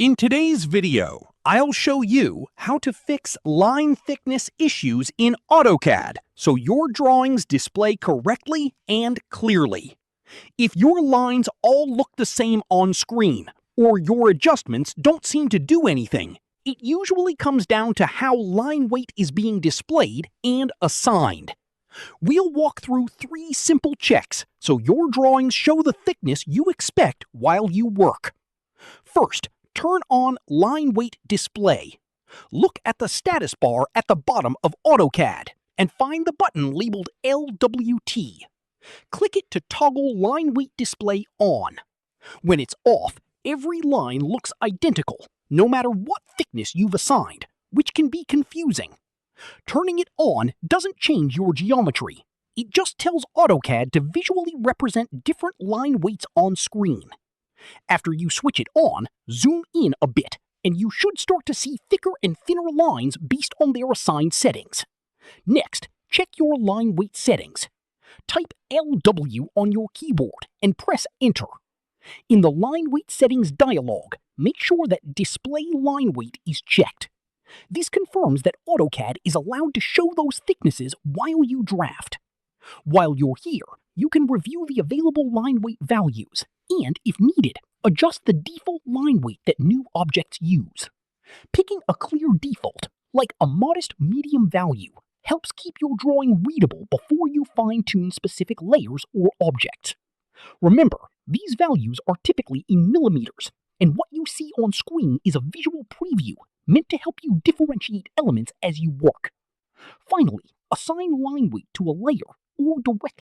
In today's video, I'll show you how to fix line thickness issues in Autocad so your drawings display correctly and clearly. If your lines all look the same on screen, or your adjustments don't seem to do anything, it usually comes down to how line weight is being displayed and assigned. We'll walk through 3 simple checks so your drawings show the thickness you expect while you work. First, turn on Line Weight Display. Look at the status bar at the bottom of Autocad and find the button labeled LWT. Click it to toggle Line Weight Display on. When it's off, every line looks identical, no matter what thickness you've assigned, which can be confusing. Turning it on doesn't change your geometry. It just tells Autocad to visually represent different line weights on screen. After you switch it on, zoom in a bit, and you should start to see thicker and thinner lines based on their assigned settings. Next, check your line weight settings. Type LW on your keyboard and press Enter. In the Line Weight Settings dialog, make sure that Display Line Weight is checked. This confirms that Autocad is allowed to show those thicknesses while you draft. While you're here, you can review the available line weight values and, if needed, adjust the default line weight that new objects use. Picking a clear default, like a modest medium value, helps keep your drawing readable before you fine-tune specific layers or objects. Remember, these values are typically in millimeters, and what you see on screen is a visual preview meant to help you differentiate elements as you work. Finally, assign line weight to a layer or direct